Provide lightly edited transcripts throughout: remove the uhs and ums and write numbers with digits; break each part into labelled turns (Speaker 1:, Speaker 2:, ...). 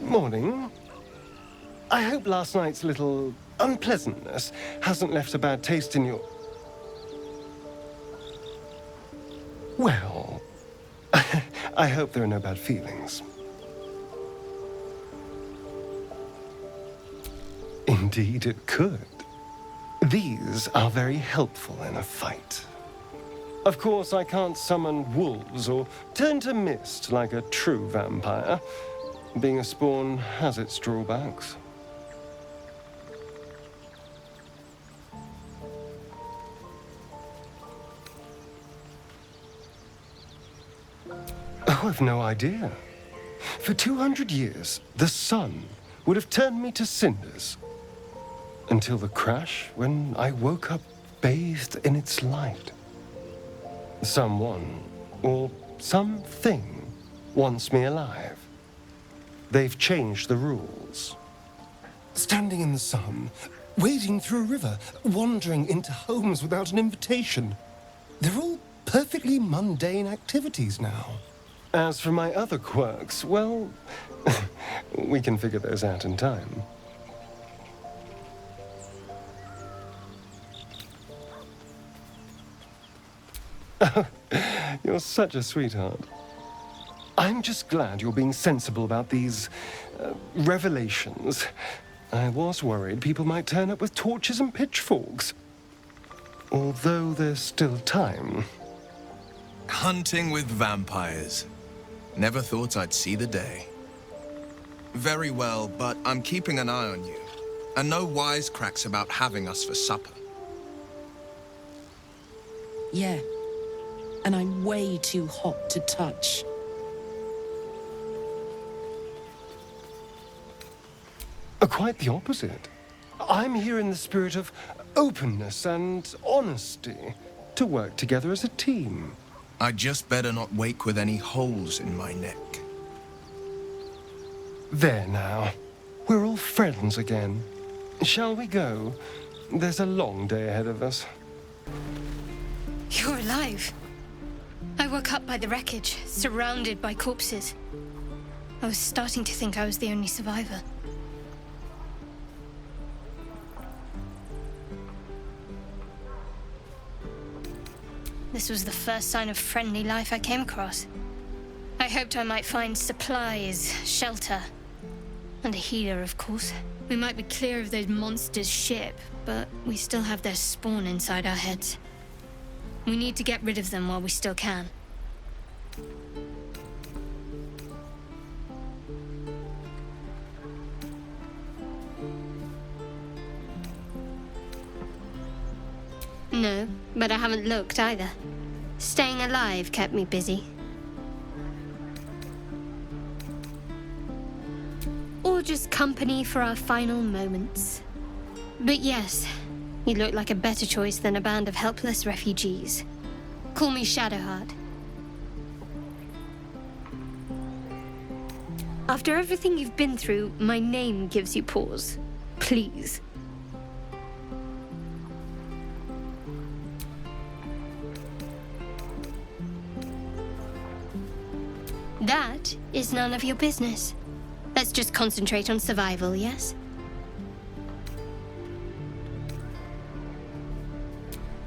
Speaker 1: Morning. I hope last night's little unpleasantness hasn't left a bad taste in your... Well, I hope there are no bad feelings. Indeed it could. These are very helpful in a fight. Of course, I can't summon wolves or turn to mist like a true vampire. Being a spawn has its drawbacks. Oh, I've no idea. For 200 years, the sun would have turned me to cinders. Until the crash, when I woke up bathed in its light. Someone, or something, wants me alive. They've changed the rules. Standing in the sun, wading through a river, wandering into homes without an invitation. They're all perfectly mundane activities now. As for my other quirks, well, we can figure those out in time. Oh, you're such a sweetheart. I'm just glad you're being sensible about these revelations. I was worried people might turn up with torches and pitchforks. Although there's still time.
Speaker 2: Hunting with vampires. Never thought I'd see the day. Very well, but I'm keeping an eye on you. And no wisecracks about having us for supper.
Speaker 3: Yeah. And I'm way too hot to touch.
Speaker 1: Quite the opposite. I'm here in the spirit of openness and honesty to work together as a team.
Speaker 2: I'd just better not wake with any holes in my neck.
Speaker 1: There now. We're all friends again. Shall we go? There's a long day ahead of us.
Speaker 4: You're alive. I woke up by the wreckage, surrounded by corpses. I was starting to think I was the only survivor. This was the first sign of friendly life I came across. I hoped I might find supplies, shelter, and a healer, of course. We might be clear of those monsters' ship, but we still have their spawn inside our heads. We need to get rid of them while we still can. No, but I haven't looked either. Staying alive kept me busy. Or just company for our final moments. But yes, you look like a better choice than a band of helpless refugees. Call me Shadowheart. After everything you've been through, my name gives you pause. Please. That is none of your business. Let's just concentrate on survival, yes?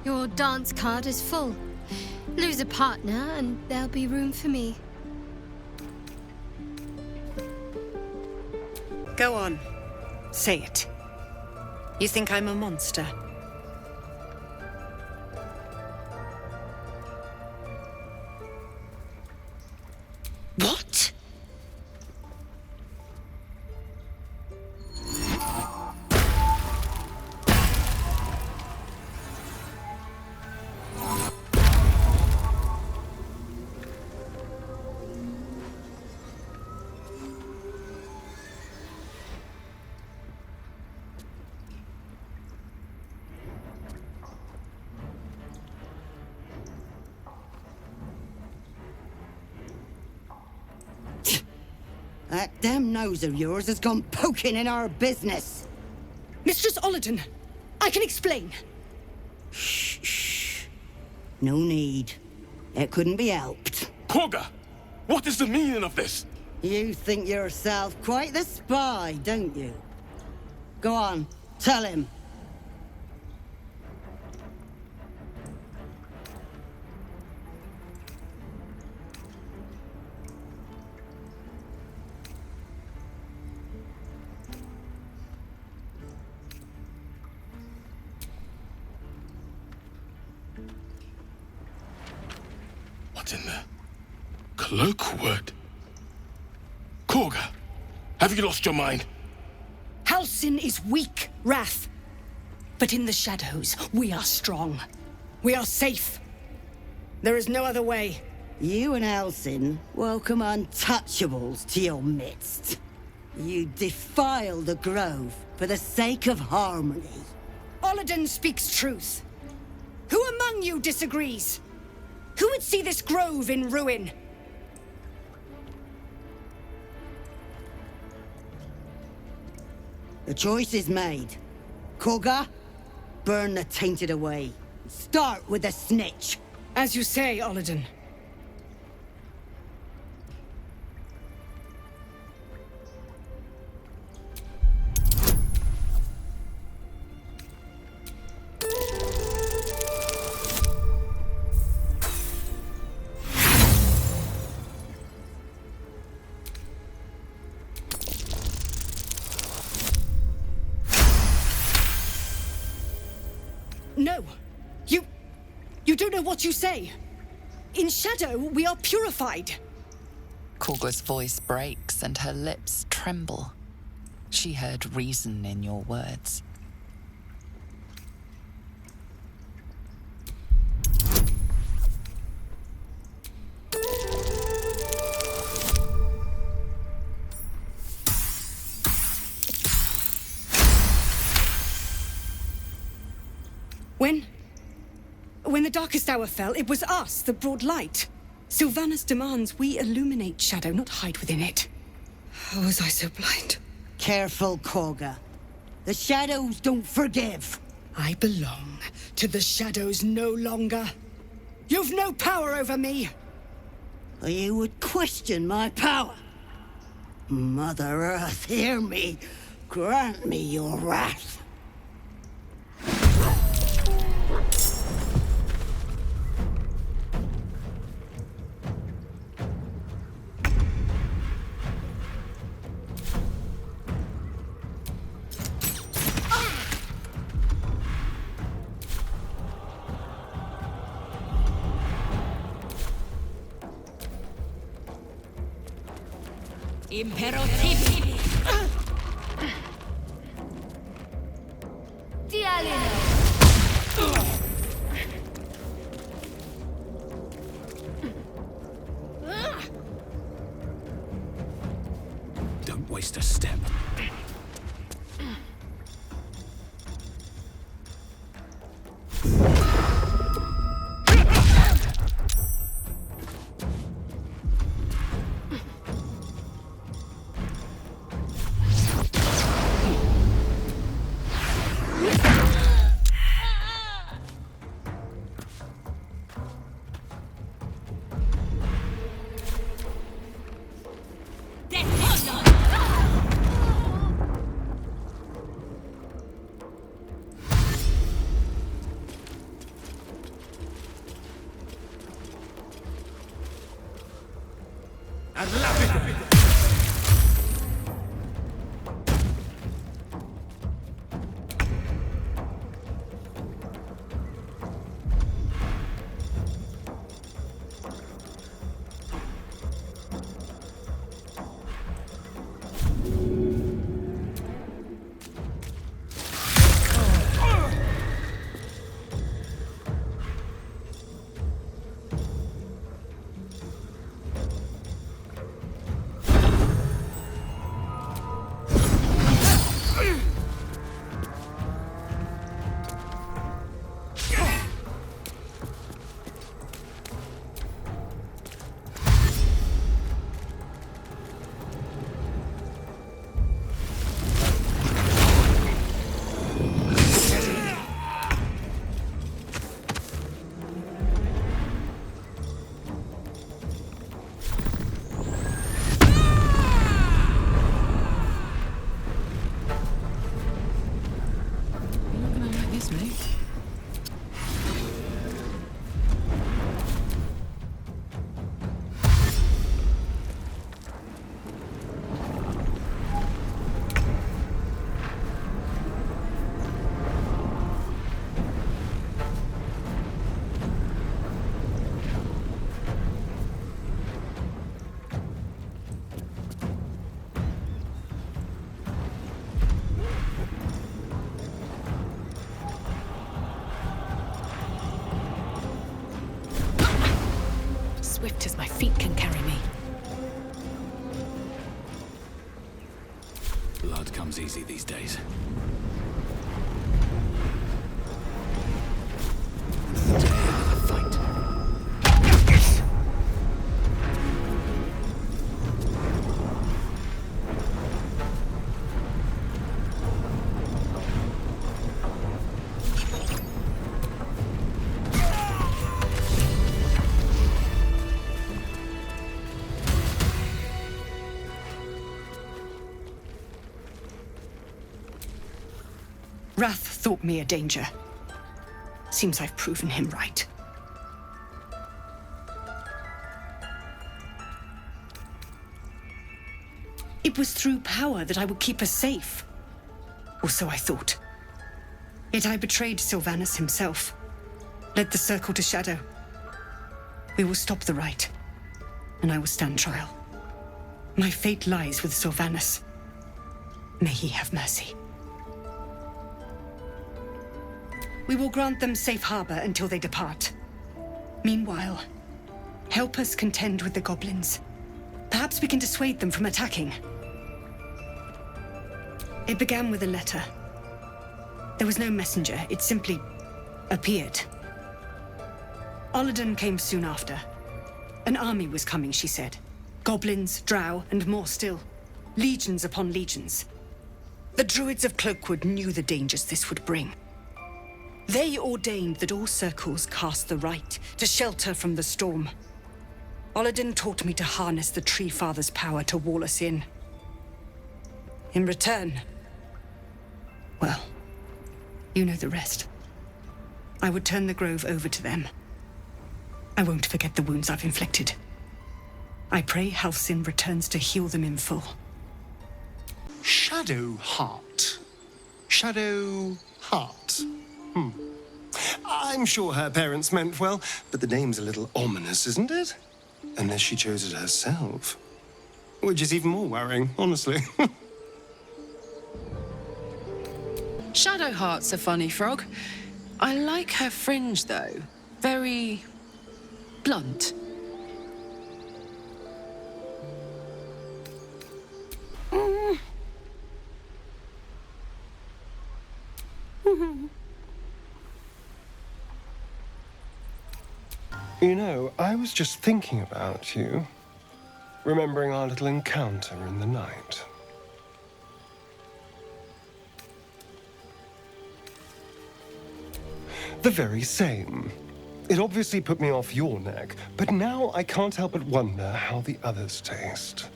Speaker 4: Your dance card is full. Lose a partner and there'll be room for me.
Speaker 5: Go on. Say it. You think I'm a monster? What?
Speaker 6: That damn nose of yours has gone poking in our business.
Speaker 5: Mistress Ollerton, I can explain.
Speaker 6: Shh, shh. No need. It couldn't be helped.
Speaker 7: Kage! What is the meaning of this?
Speaker 6: You think yourself quite the spy, don't you? Go on, tell him.
Speaker 7: What's in there? Cloakwood? Kage, have you lost your mind?
Speaker 8: Halsin is weak, Wrath. But in the shadows, we are strong. We are safe. There is no other way.
Speaker 6: You and Halsin welcome untouchables to your midst. You defile the grove for the sake of harmony.
Speaker 8: Olladin speaks truth. Who among you disagrees? Who would see this grove in ruin?
Speaker 6: The choice is made. Kage, burn the tainted away. Start with the snitch.
Speaker 8: As you say, Olladin. No. You don't know what you say. In shadow, we are purified.
Speaker 9: Kage's voice breaks and her lips tremble. She heard reason in your words.
Speaker 8: When the darkest hour fell, it was us that brought light. Sylvanas demands we illuminate shadow, not hide within it. How was I so blind?
Speaker 6: Careful, Kage. The shadows don't forgive.
Speaker 8: I belong to the shadows no longer. You've no power over me.
Speaker 6: You would question my power. Mother Earth, hear me. Grant me your wrath.
Speaker 7: Don't waste a step. Blood comes easy these days. Dare with a fight.
Speaker 8: Wrath thought me a danger. Seems I've proven him right. It was through power that I would keep us safe. Or so I thought. Yet I betrayed Sylvanas himself. Led the Circle to Shadow. We will stop the Rite, and I will stand trial. My fate lies with Sylvanas. May he have mercy. We will grant them safe harbor until they depart. Meanwhile, help us contend with the goblins. Perhaps we can dissuade them from attacking. It began with a letter. There was no messenger, it simply appeared. Olladin came soon after. An army was coming, she said. Goblins, drow, and more still. Legions upon legions. The druids of Cloakwood knew the dangers this would bring. They ordained that all circles cast the Rite to shelter from the storm. Olladin taught me to harness the Tree Father's power to wall us in. In return, well, you know the rest. I would turn the Grove over to them. I won't forget the wounds I've inflicted. I pray Halcyon returns to heal them in full.
Speaker 1: Shadow Heart. Shadow Heart. I'm sure her parents meant well, but the name's a little ominous, isn't it? Unless she chose it herself. Which is even more worrying, honestly.
Speaker 3: Shadowheart's a funny frog. I like her fringe, though. Very blunt.
Speaker 1: You know, I was just thinking about you, remembering our little encounter in the night. The very same. It obviously put me off your neck, but now I can't help but wonder how the others taste.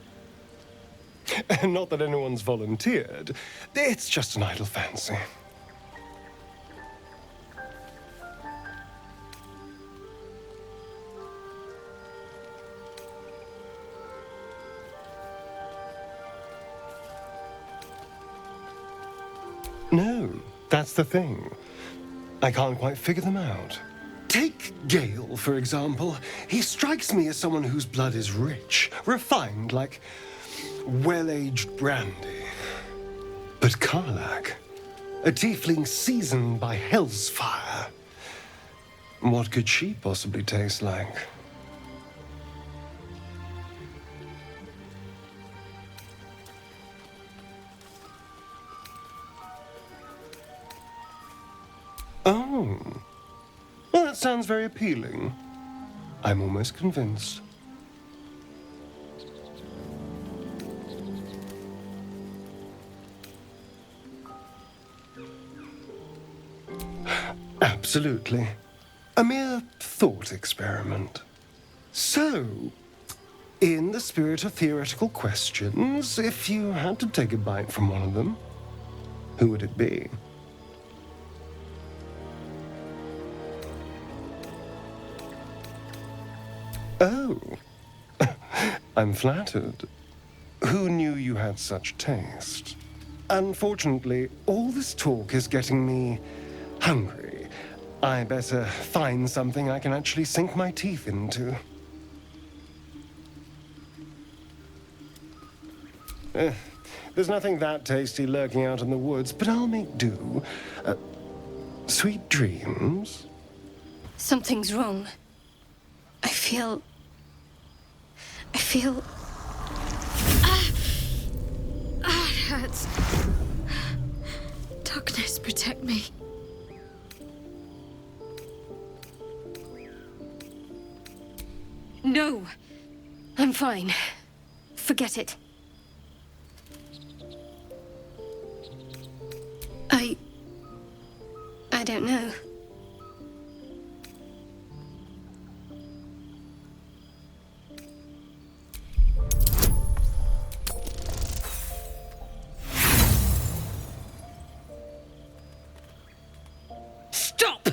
Speaker 1: And not that anyone's volunteered, it's just an idle fancy. No, that's the thing. I can't quite figure them out. Take Gale, for example. He strikes me as someone whose blood is rich, refined, like well-aged brandy. But Karlach, a tiefling seasoned by hell's fire. What could she possibly taste like? Oh. Well, that sounds very appealing. I'm almost convinced. Absolutely. A mere thought experiment. So, in the spirit of theoretical questions, if you had to take a bite from one of them, who would it be? Oh, I'm flattered. Who knew you had such taste? Unfortunately, all this talk is getting me hungry. I better find something I can actually sink my teeth into. There's nothing that tasty lurking out in the woods, but I'll make do. Sweet dreams?
Speaker 4: Something's wrong. I feel...
Speaker 10: hurts. Darkness, protect me.
Speaker 4: No! I'm fine. Forget it. I don't know. Stop!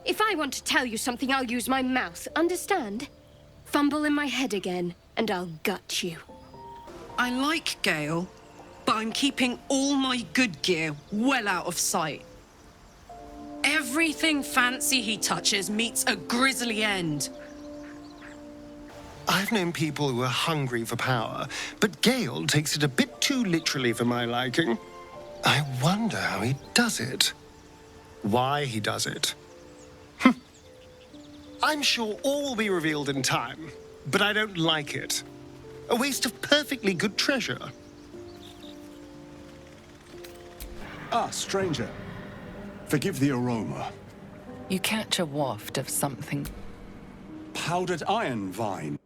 Speaker 4: If I want to tell you something, I'll use my mouth, understand? Fumble in my head again, and I'll gut you.
Speaker 3: I like Gale, but I'm keeping all my good gear well out of sight. Everything fancy he touches meets a grisly end.
Speaker 1: I've known people who are hungry for power, but Gale takes it a bit too literally for my liking. I wonder how he does it. Why he does it. I'm sure all will be revealed in time, but I don't like it. A waste of perfectly good treasure.
Speaker 7: Ah, stranger. Forgive the aroma.
Speaker 9: You catch a waft of something.
Speaker 7: Powdered iron vine.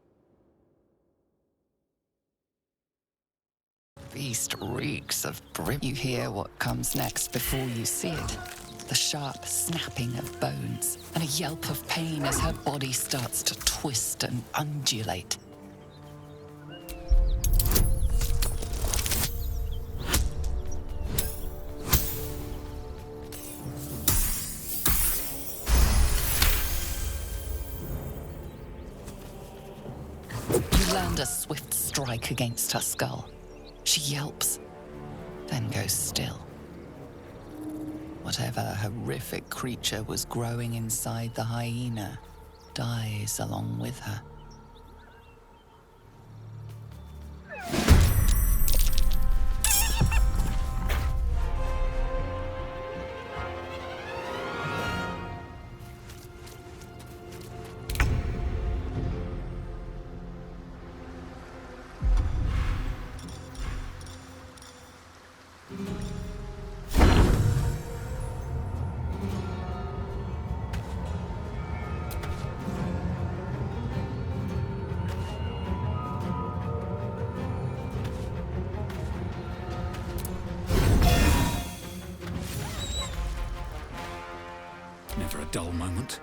Speaker 9: Beast reeks of brim. You hear what comes next before you see it. The sharp snapping of bones, and a yelp of pain as her body starts to twist and undulate. You land a swift strike against her skull. She yelps, then goes still. Whatever horrific creature was growing inside the hyena dies along with her.
Speaker 7: Never a dull moment.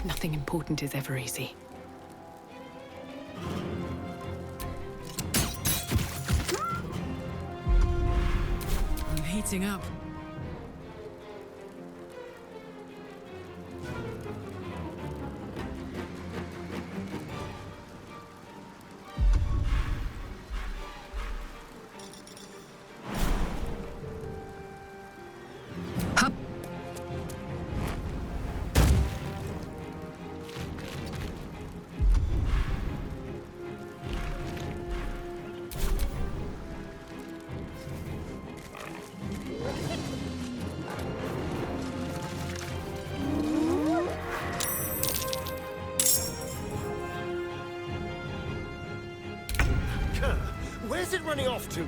Speaker 8: Nothing important is ever easy.
Speaker 3: I'm heating up.
Speaker 1: Where's it running off to?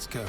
Speaker 1: Let's go.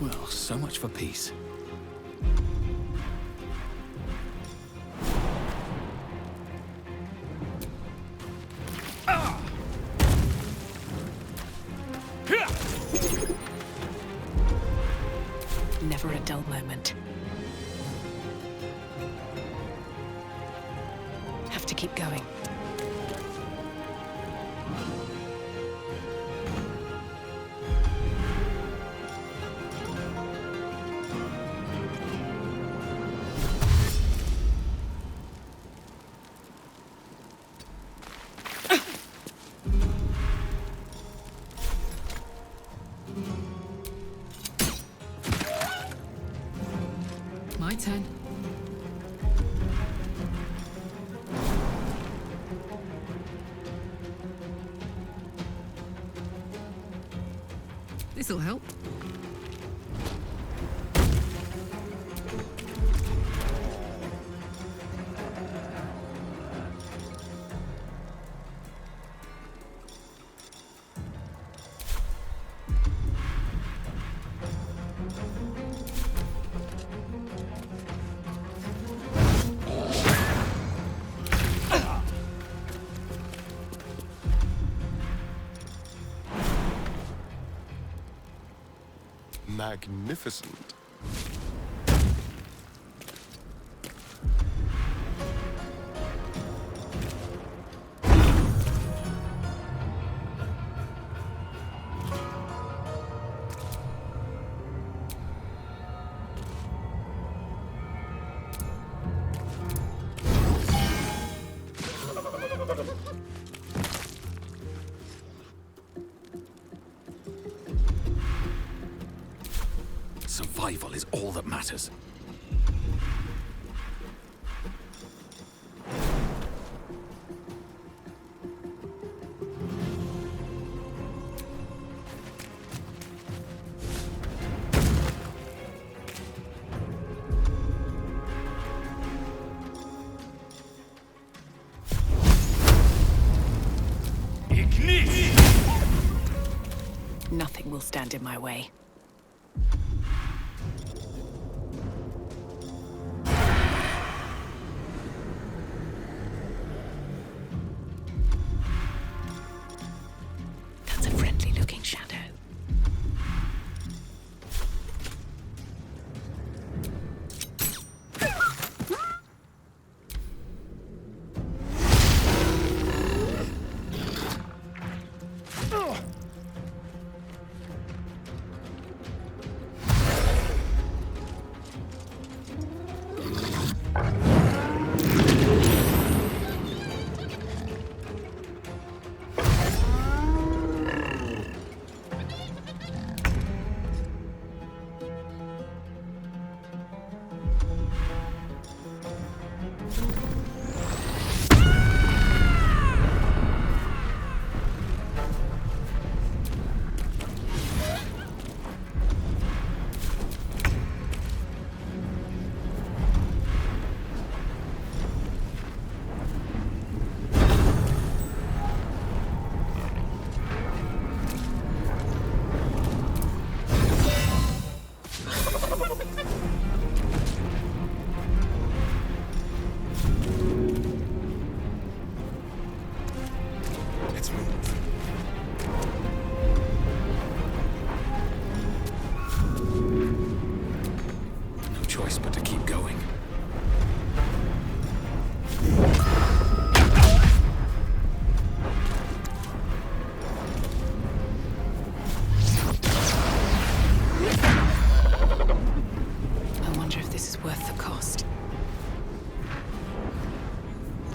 Speaker 7: Well, so much for peace.
Speaker 5: Never a dull moment. Have to keep going.
Speaker 3: My turn. This'll help.
Speaker 1: Magnificent.
Speaker 7: Survival is all that matters.
Speaker 5: Nothing will stand in my way. That's a friendly-looking shadow.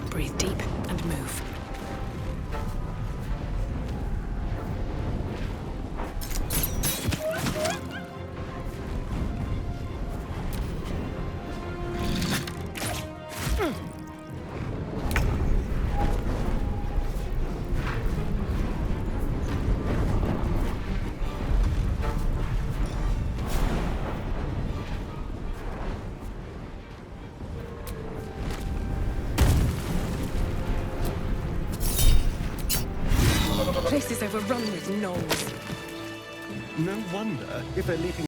Speaker 5: Breathe deep and move.
Speaker 10: This place is overrun with gnolls.
Speaker 1: No wonder if they're leaping